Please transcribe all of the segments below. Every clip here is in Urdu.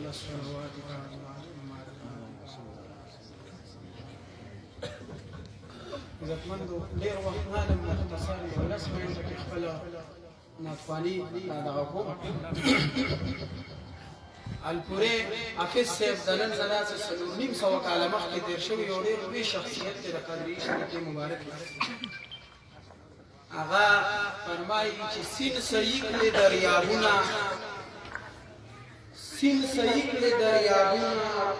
الصلوات عزتمندو ډېر وخت نه لم مختصر یو لس منټه کې خپله ناتواني دغه کوم الپورې حافظ صاحب د نن نه داسې 950 کاله مخکې تېر شوي یو ډېر لوی شخصیت دی د قدري شریف مبارک هغه فرمایي چې سین صحیح کړي دریابونه سین صحیح کړي دریابونه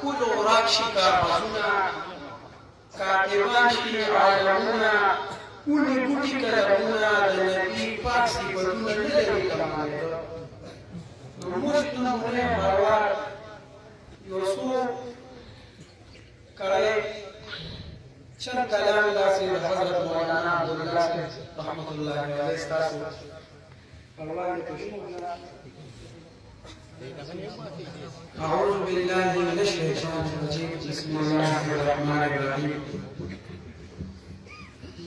کل وراک شي کاروانونه کاتبان شي عالمونه اونې بوټي کلمونه د نبي پاک صفتونه نه لري کمالېده نو موږ نمونه بروار یو څو کړی چند کلام داسې د حضرت مولانا عبدالله رحمت الله علیه ستاسو پروان تشوفنا أعوذ بالله من الشيطان الرجيم بسم الله الرحمن الرحيم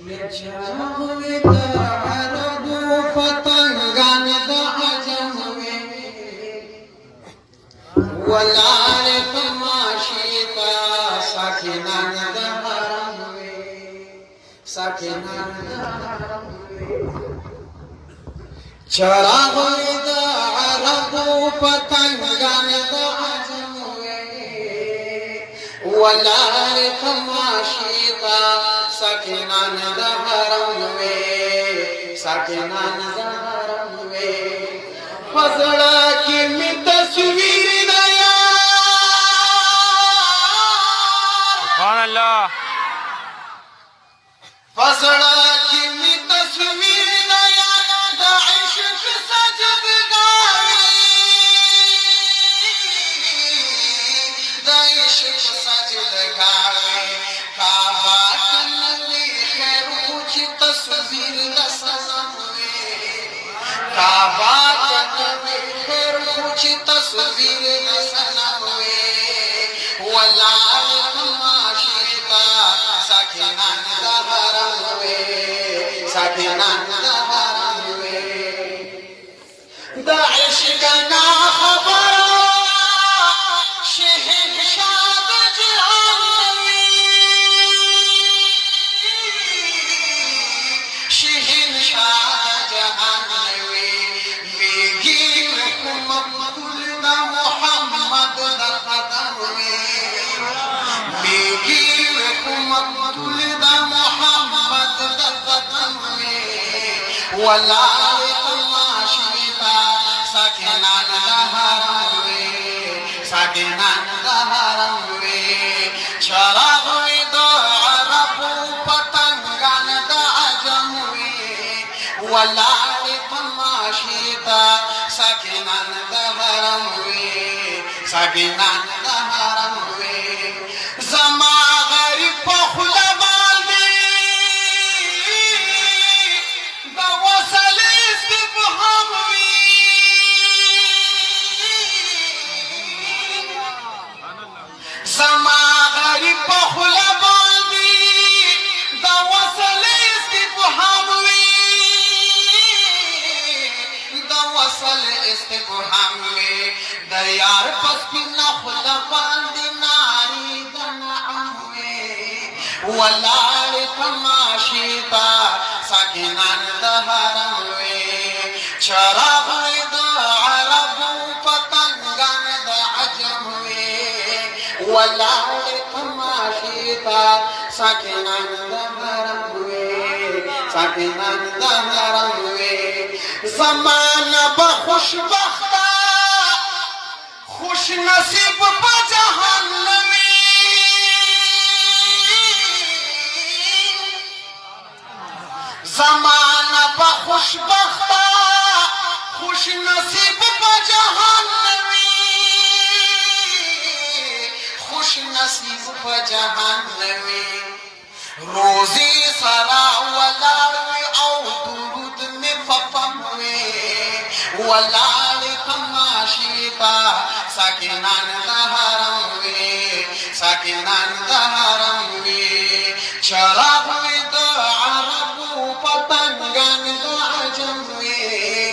نجاوي تعرض فتنغان دا عجم ولا لتماشيتا ساكنان دا حرم ساكنان دا حرم چراغ دا عربو پتنگان دا عجم ولار تماشیتا ساکنان دا حرم ساکنان دا حرم فضلا کی می تصویر دیا سبحان اللہ فضلا کی می تصویر دیا دا عشق سجد گاوی دا عشق سجد گاوی کعبہ کنوی خیر خوچ تصویر دا سنوی کعبہ کنوی خیر خوچ تصویر دا سنوی واللہ تماشیتا ساکنان دا حرم ساکنان دا حرم دا عشق نا خبر شہنشاہ دا جہان شہنشاہ دا جہان میگی حکومت دا محمد دا قدم میگی حکومت دا محمد دا قدم ولا ساکنان دا حرم ساکنان دا حرم چراغ دا عربو پتنگان دا عجم ولال تماشیتا ساکنان دا حرم ساکنان دا حرم زما غریب پخلا بالدی دا وصل استفهام زما غریب پخلا باندې دا وصل استفهام وی دا وصل استفهام وی د یار پس بنا خلا باندې ناری د نعم وی ولال تماشیتا ساکنان د حرم وی چراغ د عربو پتنگان د عجم وی ولال تماشیتا ساکنان دا حرم ساکنان دا حرم زمانہ بخوشبختا خوش نصیب پا جہان نوی زمانہ بخوشبختا خوش نصیب پا جہان نوی خوش نصیب پا جہان نوی روزی سرا ولاروی او درود میں فپموی ولال تماشیتا ساکنان دا حرم وی ساکنان دا حرم وی چراغ وی دا عربو پتنگان دا عجم وی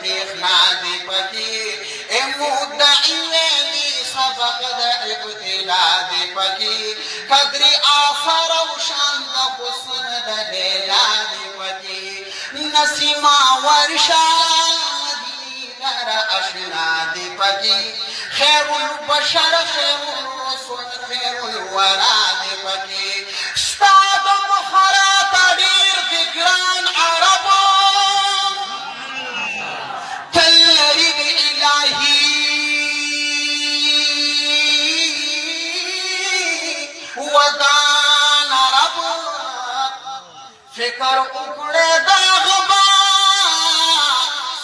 بريخنا دي پکی مدعی ویلی سبق دا ابتلا دي پکی قدری آفر و شان دا حسن دا لیلا دي پکی نسیما ورشا مدینہ اشنا دي پکی خیر البشر خیر الرسول خیر الورا دي پکی ستاد مخرات دیر فکران عربو تلری الہی ودان رب فکر اکڑے داغبا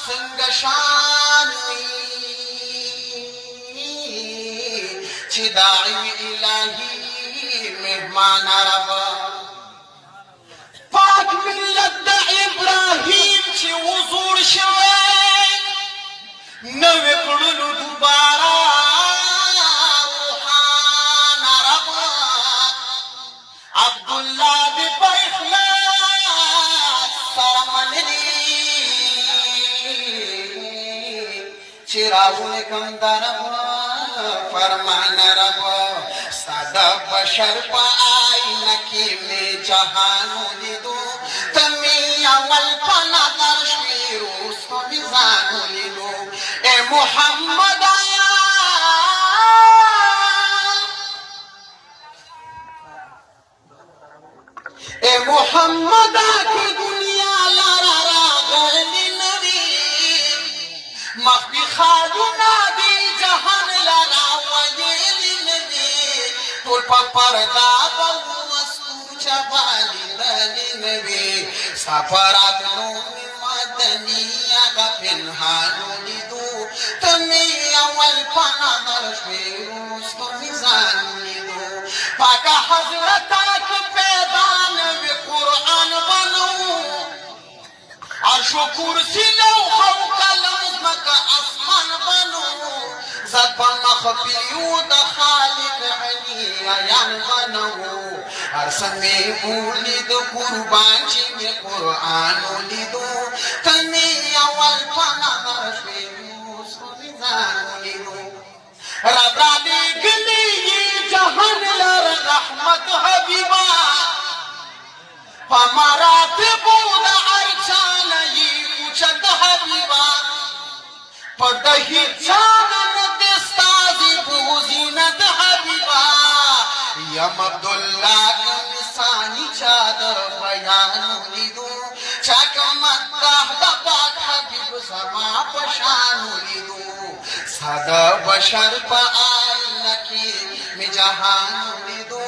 سنگشانی چی داعی الہی مہمان رب پاک ملت دا ابراہیم چی حضور شوی نوی قرلو دوبارا روحان رب عبداللہ دی پر اخلاص سرمنی چراغون کم درب فرمان رب سادا بشر پا آئینہ کی میں جہانو لیدو تمی اول پا نظر شویروس کو بیزانو لیدو اے محمد آیا اے محمد آکی دنیا لارا را غلی نبی مخبی خالو نبی جہان لارا ویلی نبی طول پا پردا بلوستو چبالی دلی نبی سفرات نومی مدنی آگا پنہانو لیدو تمی اول پا نظر شویروس تو میزانو لیدو پاکا حضرت آکی پیدان وی قرآن بنو عرش و کرسی لوح و قلم مکا اسمان بنو زد پا مخفیو دا خالق علی آیان بنو ہر سمی بولی دو قربان چی میں قرآنو لیدو تمی اول پا نظر شویروس تو میزانو لیدو رب را دیگلی جہان لر رحمت حبیبا پمراتب دا ارچان یی اوچت حبیبا پدہی چانن دستازی بوزینت حبیبا یم عبداللہ نسانی چادر بیانو لیدو چاک مدہ دا پاک حبیب زما پشانو لیدو سادا بشر پا آئینہ کی میں جہانو لیدو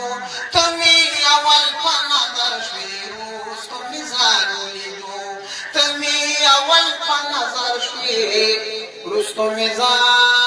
تمی اول پا نظر شویروس تو میزانو لیدو تمی اول پا نظر شویروس تو میزانو